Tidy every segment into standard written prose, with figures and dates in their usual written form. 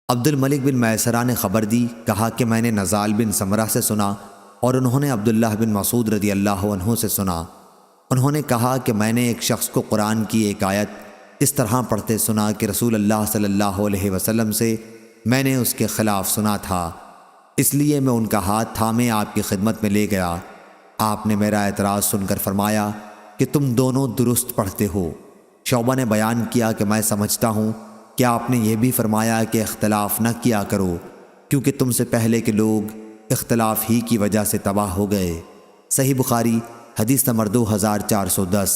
عبد الملک بن میسرہ نے خبر دی، کہا کہ میں نے نزال بن سمرہ سے سنا اور انہوں نے عبداللہ بن مسعود رضی اللہ عنہ سے سنا۔ انہوں نے کہا کہ میں نے ایک شخص کو قرآن کی ایک آیت اس طرح پڑھتے سنا کہ رسول اللہ صلی اللہ علیہ وسلم سے میں نے اس کے خلاف سنا تھا، اس لیے میں ان کا ہاتھ تھامے آپ کی خدمت میں لے گیا۔ آپ نے میرا اعتراض سن کر فرمایا کہ تم دونوں درست پڑھتے ہو۔ شعبہ نے بیان کیا کہ میں سمجھتا ہوں کہ آپ نے یہ بھی فرمایا کہ اختلاف نہ کیا کرو، کیونکہ تم سے پہلے کے لوگ اختلاف ہی کی وجہ سے تباہ ہو گئے۔ صحیح بخاری حدیث نمبر 2410۔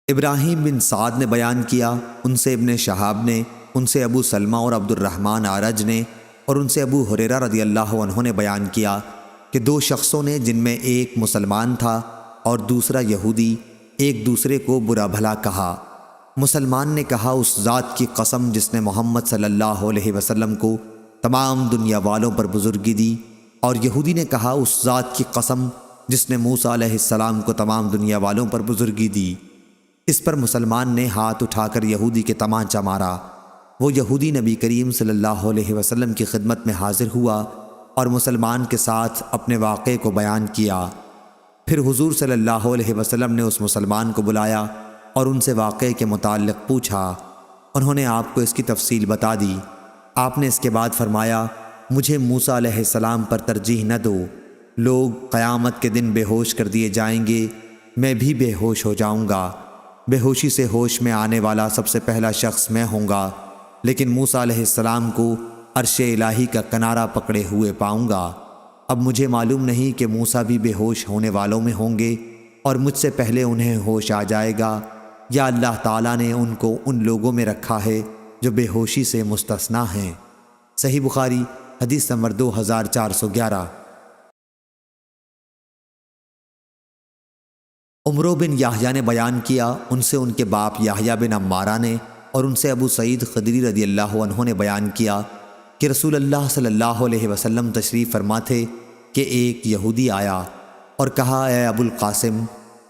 ابراہیم بن سعد نے بیان کیا، ان سے ابن شہاب نے، ان سے ابو سلمہ اور عبد الرحمن اعرج نے، اور ان سے ابو ہریرہ رضی اللہ عنہ نے بیان کیا کہ دو شخصوں نے، جن میں ایک مسلمان تھا اور دوسرا یہودی، ایک دوسرے کو برا بھلا کہا۔ مسلمان نے کہا اس ذات کی قسم جس نے محمد صلی اللہ علیہ وسلم کو تمام دنیا والوں پر بزرگی دی، اور یہودی نے کہا اس ذات کی قسم جس نے موسیٰ علیہ السلام کو تمام دنیا والوں پر بزرگی دی۔ اس پر مسلمان نے ہاتھ اٹھا کر یہودی کے تمانچہ مارا۔ وہ یہودی نبی کریم صلی اللہ علیہ وسلم کی خدمت میں حاضر ہوا اور مسلمان کے ساتھ اپنے واقعے کو بیان کیا۔ پھر حضور صلی اللہ علیہ وسلم نے اس مسلمان کو بلایا اور ان سے واقعے کے متعلق پوچھا۔ انہوں نے آپ کو اس کی تفصیل بتا دی۔ آپ نے اس کے بعد فرمایا، مجھے موسیٰ علیہ السلام پر ترجیح نہ دو۔ لوگ قیامت کے دن بے ہوش کر دیے جائیں گے، میں بھی بے ہوش ہو جاؤں گا۔ بے ہوشی سے ہوش میں آنے والا سب سے پہلا شخص میں ہوں گا، لیکن موسیٰ علیہ السلام کو عرش الہی کا کنارہ پکڑے ہوئے پاؤں گا۔ اب مجھے معلوم نہیں کہ موسیٰ بھی بے ہوش ہونے والوں میں ہوں گے اور مجھ سے پہلے انہیں ہوش آ جائے گا، یا اللہ تعالیٰ نے ان کو ان لوگوں میں رکھا ہے جو بے ہوشی سے مستثنیٰ ہیں۔ صحیح بخاری حدیث نمبر 2411۔ عمرو بن یحییٰ نے بیان کیا، ان سے ان کے باپ یحییٰ بن عمارہ نے، اور ان سے ابو سعید خدری رضی اللہ عنہ نے بیان کیا کہ رسول اللہ صلی اللہ علیہ وسلم تشریف فرما تھے کہ ایک یہودی آیا اور کہا، اے ابو القاسم،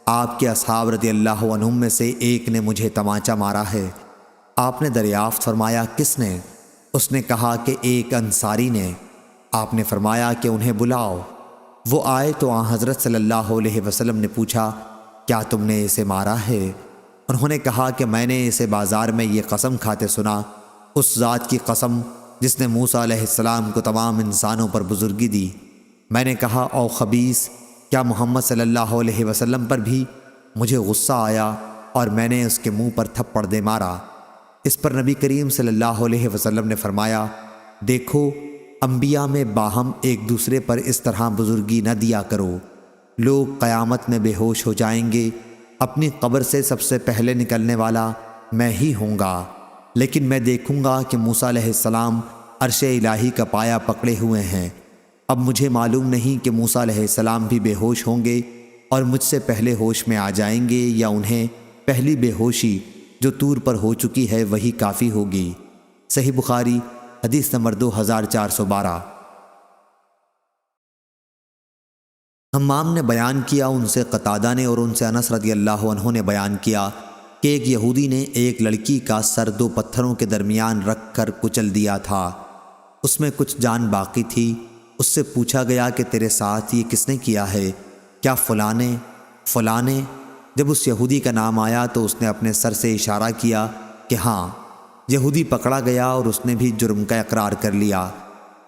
آپ کے اصحاب رضی اللہ عنہم میں سے ایک نے مجھے تمانچہ مارا ہے۔ آپ نے دریافت فرمایا، کس نے؟ اس نے کہا کہ ایک انصاری نے۔ آپ نے فرمایا کہ انہیں بلاؤ۔ وہ آئے تو آن حضرت صلی اللہ علیہ وسلم نے پوچھا، کیا تم نے اسے مارا ہے؟ انہوں نے کہا کہ میں نے اسے بازار میں یہ قسم کھاتے سنا، اس ذات کی قسم جس نے موسیٰ علیہ السلام کو تمام انسانوں پر بزرگی دی۔ میں نے کہا، او خبیث، کیا محمد صلی اللہ علیہ وسلم پر بھی؟ مجھے غصہ آیا اور میں نے اس کے منہ پر تھپڑ دے مارا۔ اس پر نبی کریم صلی اللہ علیہ وسلم نے فرمایا، دیکھو، انبیاء میں باہم ایک دوسرے پر اس طرح بزرگی نہ دیا کرو۔ لوگ قیامت میں بے ہوش ہو جائیں گے، اپنی قبر سے سب سے پہلے نکلنے والا میں ہی ہوں گا، لیکن میں دیکھوں گا کہ موسیٰ علیہ السلام عرش الہی کا پایا پکڑے ہوئے ہیں۔ اب مجھے معلوم نہیں کہ موسیٰ علیہ السلام بھی بے ہوش ہوں گے اور مجھ سے پہلے ہوش میں آ جائیں گے، یا انہیں پہلی بے ہوشی جو طور پر ہو چکی ہے وہی کافی ہوگی۔ صحیح بخاری حدیث نمبر 2412۔ حمام نے بیان کیا، ان سے قتادہ نے، اور ان سے انس رضی اللہ عنہ نے بیان کیا کہ ایک یہودی نے ایک لڑکی کا سر دو پتھروں کے درمیان رکھ کر کچل دیا تھا، اس میں کچھ جان باقی تھی۔ اس سے پوچھا گیا کہ تیرے ساتھ یہ کس نے کیا ہے؟ کیا فلاں نے؟ جب اس یہودی کا نام آیا تو اس نے اپنے سر سے اشارہ کیا کہ ہاں۔ یہودی پکڑا گیا اور اس نے بھی جرم کا اقرار کر لیا۔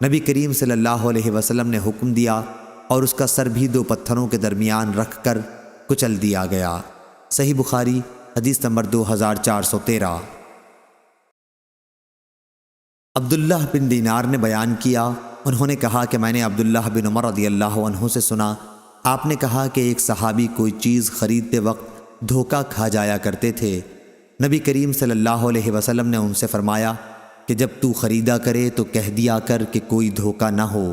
نبی کریم صلی اللہ علیہ وسلم نے حکم دیا اور اس کا سر بھی دو پتھروں کے درمیان رکھ کر کچل دیا گیا۔ صحیح بخاری حدیث نمبر 2413۔ عبداللہ بن دینار نے بیان کیا، انہوں نے کہا کہ میں نے عبداللہ بن عمر رضی اللہ عنہ سے سنا، آپ نے کہا کہ ایک صحابی کوئی چیز خریدتے وقت دھوکہ کھا جایا کرتے تھے۔ نبی کریم صلی اللہ علیہ وسلم نے ان سے فرمایا کہ جب تو خریدا کرے تو کہہ دیا کر کہ کوئی دھوکہ نہ ہو،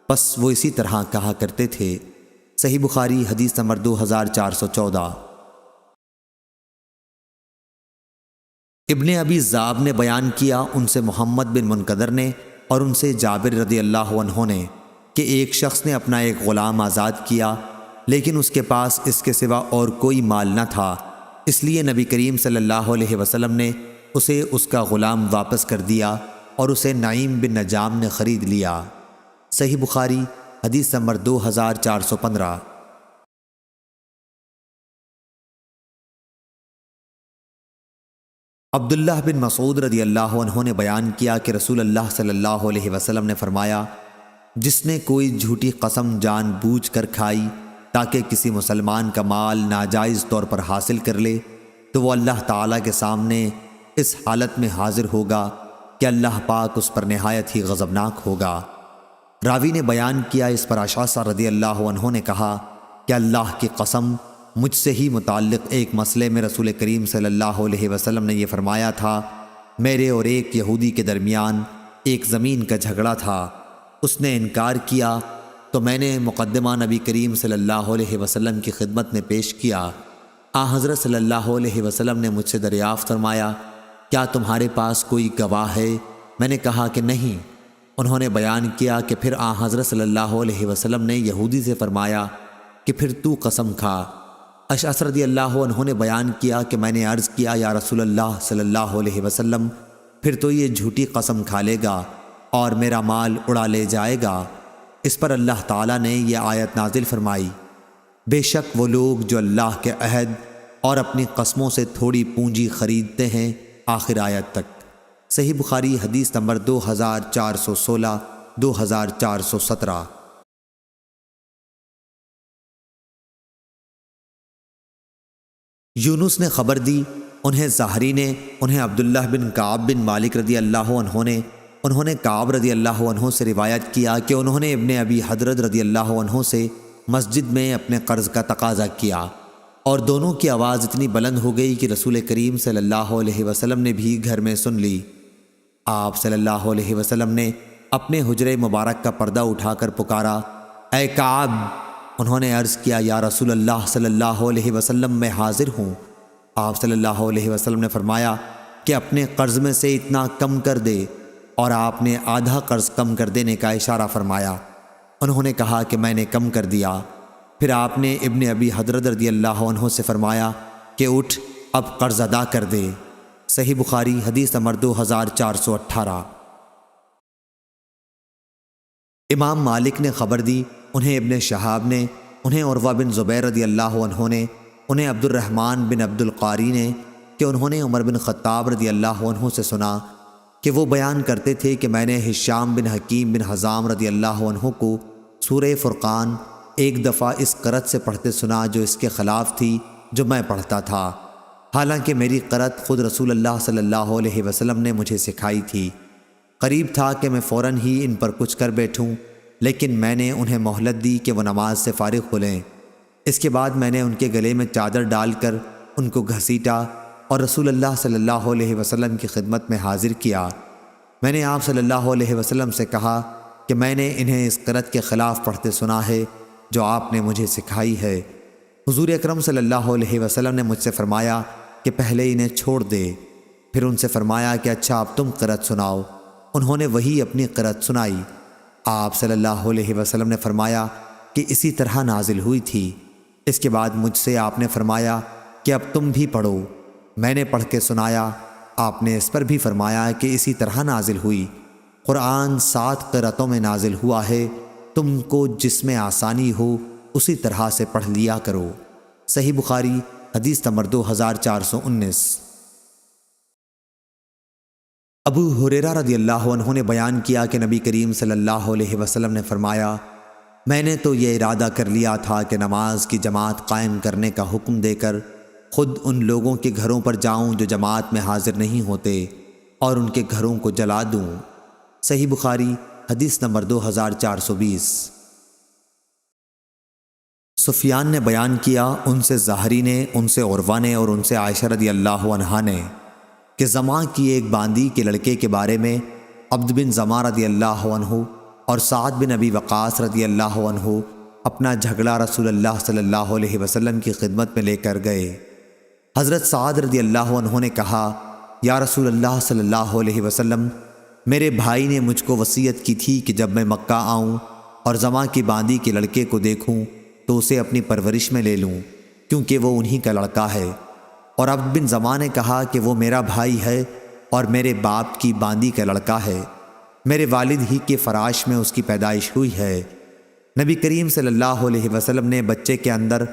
بس وہ اسی طرح کہا کرتے تھے۔ صحیح بخاری حدیث نمبر 2414۔ ابن ابی ذئب نے بیان کیا، ان سے محمد بن منقدر نے، اور ان سے جابر رضی اللہ عنہ نے، کہ ایک شخص نے اپنا ایک غلام آزاد کیا، لیکن اس کے پاس اس کے سوا اور کوئی مال نہ تھا۔ اس لیے نبی کریم صلی اللہ علیہ وسلم نے اسے اس کا غلام واپس کر دیا اور اسے نعیم بن نجام نے خرید لیا۔ صحیح بخاری حدیث نمبر 2415۔ عبداللہ بن مسعود رضی اللہ عنہ نے بیان کیا کہ رسول اللہ صلی اللہ علیہ وسلم نے فرمایا، جس نے کوئی جھوٹی قسم جان بوجھ کر کھائی تاکہ کسی مسلمان کا مال ناجائز طور پر حاصل کر لے، تو وہ اللہ تعالیٰ کے سامنے اس حالت میں حاضر ہوگا کہ اللہ پاک اس پر نہایت ہی غضبناک ہوگا۔ راوی نے بیان کیا، اس پر عشعث رضی اللہ عنہ نے کہا کہ اللہ کی قسم، مجھ سے ہی متعلق ایک مسئلے میں رسول کریم صلی اللہ علیہ وسلم نے یہ فرمایا تھا، میرے اور ایک یہودی کے درمیان ایک زمین کا جھگڑا تھا، اس نے انکار کیا تو میں نے مقدمہ نبی کریم صلی اللہ علیہ وسلم کی خدمت میں پیش کیا۔ حضرت صلی اللہ علیہ وسلم نے مجھ سے دریافت فرمایا، کیا تمہارے پاس کوئی گواہ ہے؟ میں نے کہا کہ نہیں۔ انہوں نے بیان کیا کہ پھر حضرت صلی اللہ علیہ وسلم نے یہودی سے فرمایا کہ پھر تو قسم کھا۔ اشعث رضی اللہ عنہ نے بیان کیا کہ میں نے عرض کیا، یا رسول اللہ صلی اللہ علیہ وسلم، پھر تو یہ جھوٹی قسم کھا لے گا اور میرا مال اڑا لے جائے گا۔ اس پر اللہ تعالیٰ نے یہ آیت نازل فرمائی، بے شک وہ لوگ جو اللہ کے عہد اور اپنی قسموں سے تھوڑی پونجی خریدتے ہیں، آخر آیت تک۔ صحیح بخاری حدیث نمبر 2416 2417۔ یونس نے خبر دی، انہیں زہری نے، انہیں عبداللہ بن کعب بن مالک رضی اللہ عنہ نے، انہوں نے کعب رضی اللہ عنہ سے روایت کیا کہ انہوں نے ابن ابی حدرد رضی اللہ عنہ سے مسجد میں اپنے قرض کا تقاضا کیا، اور دونوں کی آواز اتنی بلند ہو گئی کہ رسول کریم صلی اللہ علیہ وسلم نے بھی گھر میں سن لی۔ آپ صلی اللہ علیہ وسلم نے اپنے حجرے مبارک کا پردہ اٹھا کر پکارا، اے کعب! انہوں نے عرض کیا، یا رسول اللہ صلی اللہ علیہ وسلم، میں حاضر ہوں۔ آپ صلی اللہ علیہ وسلم نے فرمایا کہ اپنے قرض میں سے اتنا کم کر دے، اور آپ نے آدھا قرض کم کر دینے کا اشارہ فرمایا۔ انہوں نے کہا کہ میں نے کم کر دیا۔ پھر آپ نے ابن ابی حدرد رضی اللہ عنہ سے فرمایا کہ اٹھ، اب قرض ادا کر دے۔ صحیح بخاری حدیث نمبر 2418۔ امام مالک نے خبر دی، انہیں ابن شہاب نے، انہیں عروہ بن زبیر رضی اللہ عنہ نے، انہیں عبد الرحمن بن عبد القاری نے کہ انہوں نے عمر بن خطاب رضی اللہ عنہ سے سنا کہ وہ بیان کرتے تھے کہ میں نے ہشام بن حکیم بن حزام رضی اللہ عنہ کو سورہ فرقان ایک دفعہ اس قرأت سے پڑھتے سنا جو اس کے خلاف تھی جو میں پڑھتا تھا، حالانکہ میری قرأت خود رسول اللہ صلی اللہ علیہ وسلم نے مجھے سکھائی تھی۔ قریب تھا کہ میں فوراً ہی ان پر کچھ کر بیٹھوں، لیکن میں نے انہیں مہلت دی کہ وہ نماز سے فارغ ہو لیں۔ اس کے بعد میں نے ان کے گلے میں چادر ڈال کر ان کو گھسیٹا اور رسول اللہ صلی اللہ علیہ وسلم کی خدمت میں حاضر کیا۔ میں نے آپ صلی اللہ علیہ وسلم سے کہا کہ میں نے انہیں اس قرأت کے خلاف پڑھتے سنا ہے جو آپ نے مجھے سکھائی ہے۔ حضور اکرم صلی اللہ علیہ وسلم نے مجھ سے فرمایا کہ پہلے انہیں چھوڑ دے، پھر ان سے فرمایا کہ اچھا اب تم قرأت سناؤ۔ انہوں نے وہی اپنی قرأت سنائی۔ آپ صلی اللہ علیہ وسلم نے فرمایا کہ اسی طرح نازل ہوئی تھی۔ اس کے بعد مجھ سے آپ نے فرمایا کہ اب تم بھی پڑھو۔ میں نے پڑھ کے سنایا، آپ نے اس پر بھی فرمایا کہ اسی طرح نازل ہوئی۔ قرآن 7 قرأتوں میں نازل ہوا ہے، تم کو جس میں آسانی ہو اسی طرح سے پڑھ لیا کرو۔ صحیح بخاری حدیث نمبر 2419۔ ابو ہریرہ رضی اللہ عنہ نے بیان کیا کہ نبی کریم صلی اللہ علیہ وسلم نے فرمایا، میں نے تو یہ ارادہ کر لیا تھا کہ نماز کی جماعت قائم کرنے کا حکم دے کر خود ان لوگوں کے گھروں پر جاؤں جو جماعت میں حاضر نہیں ہوتے، اور ان کے گھروں کو جلا دوں۔ صحیح بخاری حدیث نمبر 2420۔ سفیان نے بیان کیا، ان سے زہری نے، ان سے عروہ نے اور ان سے عائشہ رضی اللہ عنہا نے کہ زماں کی ایک باندی کے لڑکے کے بارے میں عبد بن زماں رضی اللہ عنہ اور سعد بن ابی وقاص رضی اللہ عنہ اپنا جھگڑا رسول اللہ صلی اللہ علیہ وسلم کی خدمت میں لے کر گئے۔ حضرت سعد رضی اللہ عنہ نے کہا، یا رسول اللہ صلی اللہ علیہ وسلم، میرے بھائی نے مجھ کو وصیت کی تھی کہ جب میں مکہ آؤں اور زماں کی باندی کے لڑکے کو دیکھوں تو اسے اپنی پرورش میں لے لوں، کیونکہ وہ انہی کا لڑکا ہے۔ اور عبد بن زماں نے کہا کہ وہ میرا بھائی ہے اور میرے باپ کی باندی کا لڑکا ہے، میرے والد ہی کے فراش میں اس کی پیدائش ہوئی ہے۔ نبی کریم صلی اللہ علیہ وسلم نے بچے کے اندر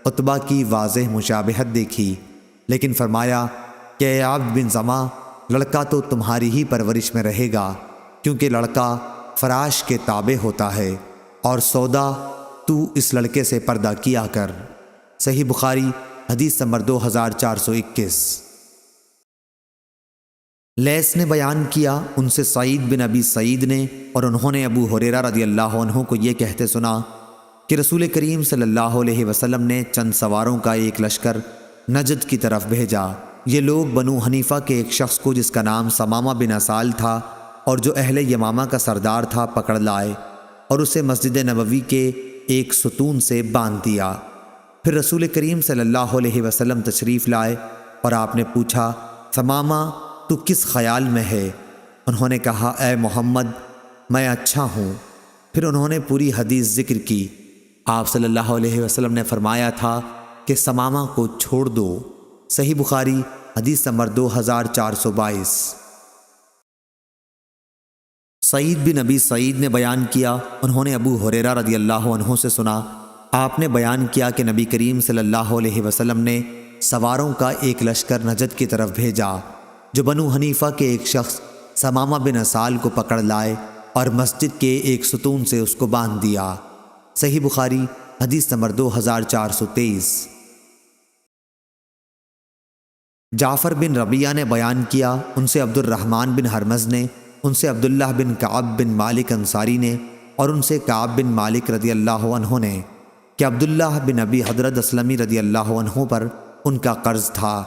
عتبہ کی واضح مشابہت دیکھی، لیکن فرمایا کہ اے عبد بن زماں، لڑکا تو تمہاری ہی پرورش میں رہے گا، کیونکہ لڑکا فراش کے تابع ہوتا ہے، اور سودا تو اس لڑکے سے پردہ کیا کر۔ صحیح بخاری حدیث نمبر 2421۔ لیث نے بیان کیا، ان سے سعید بن ابی سعید نے، اور انہوں نے ابو ہریرہ رضی اللہ عنہ کو یہ کہتے سنا کہ رسول کریم صلی اللہ علیہ وسلم نے چند سواروں کا ایک لشکر نجد کی طرف بھیجا۔ یہ لوگ بنو حنیفہ کے ایک شخص کو جس کا نام ثمامہ بن اسال تھا اور جو اہل یمامہ کا سردار تھا پکڑ لائے اور اسے مسجد نبوی کے ایک ستون سے باندھ دیا۔ پھر رسول کریم صلی اللہ علیہ وسلم تشریف لائے اور آپ نے پوچھا، ثمامہ تو کس خیال میں ہے؟ انہوں نے کہا، اے محمد میں اچھا ہوں۔ پھر انہوں نے پوری حدیث ذکر کی۔ آپ صلی اللہ علیہ وسلم نے فرمایا تھا کہ ثمامہ کو چھوڑ دو۔ صحیح بخاری حدیث نمبر 2422۔ سعید بن ابی سعید نے بیان کیا، انہوں نے ابو ہریرہ رضی اللہ عنہ سے سنا، آپ نے بیان کیا کہ نبی کریم صلی اللہ علیہ وسلم نے سواروں کا ایک لشکر نجد کی طرف بھیجا، جو بنو حنیفہ کے ایک شخص ثمامہ بن اسال کو پکڑ لائے اور مسجد کے ایک ستون سے اس کو باندھ دیا۔ صحیح بخاری حدیث نمبر 2423۔ جعفر بن ربیعہ نے بیان کیا، ان سے عبد الرحمن بن ہرمز نے، ان سے عبداللہ بن کعب بن مالک انصاری نے، اور ان سے کعب بن مالک رضی اللہ عنہ نے کہ عبداللہ بن ابی حضرت اسلمی رضی اللہ عنہ پر ان کا قرض تھا۔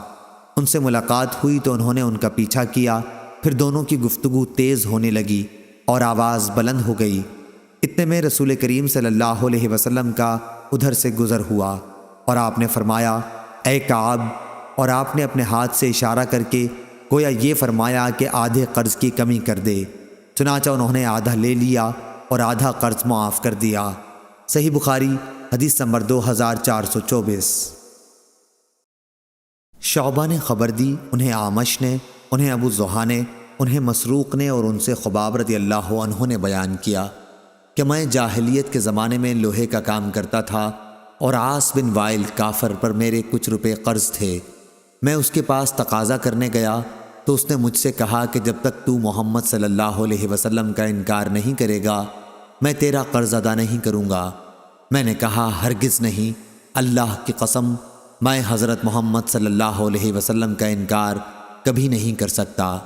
ان سے ملاقات ہوئی تو انہوں نے ان کا پیچھا کیا، پھر دونوں کی گفتگو تیز ہونے لگی اور آواز بلند ہو گئی۔ اتنے میں رسول کریم صلی اللہ علیہ وسلم کا ادھر سے گزر ہوا اور آپ نے فرمایا، اے کعب، اور آپ نے اپنے ہاتھ سے اشارہ کر کے گویا یہ فرمایا کہ آدھے قرض کی کمی کر دے۔ چنانچہ انہوں نے آدھا لے لیا اور آدھا قرض معاف کر دیا۔ صحیح بخاری حدیث نمبر 2424۔ شعبہ نے خبر دی، انہیں اعمش نے، انہیں ابو زحا نے، انہیں مسروق نے، اور ان سے خباب رضی اللہ عنہ نے بیان کیا کہ میں جاہلیت کے زمانے میں لوہے کا کام کرتا تھا اور عاص بن وائل کافر پر میرے کچھ روپے قرض تھے۔ میں اس کے پاس تقاضا کرنے گیا تو اس نے مجھ سے کہا کہ جب تک تو محمد صلی اللہ علیہ وسلم کا انکار نہیں کرے گا میں تیرا قرض ادا نہیں کروں گا۔ میں نے کہا، ہرگز نہیں، اللہ کی قسم میں حضرت محمد صلی اللہ علیہ وسلم کا انکار کبھی نہیں کر سکتا،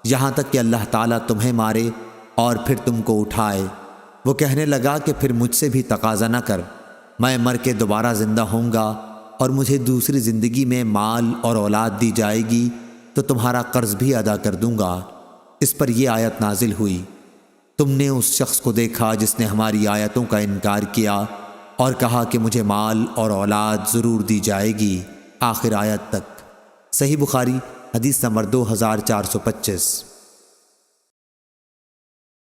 یہاں تک کہ اللہ تعالیٰ تمہیں مارے اور پھر تم کو اٹھائے۔ وہ کہنے لگا کہ پھر مجھ سے بھی تقاضا نہ کر، میں مر کے دوبارہ زندہ ہوں گا اور مجھے دوسری زندگی میں مال اور اولاد دی جائے گی تو تمہارا قرض بھی ادا کر دوں گا۔ اس پر یہ آیت نازل ہوئی، تم نے اس شخص کو دیکھا جس نے ہماری آیتوں کا انکار کیا اور کہا کہ مجھے مال اور اولاد ضرور دی جائے گی، آخر آیت تک۔ صحیح بخاری حدیث نمبر 2425۔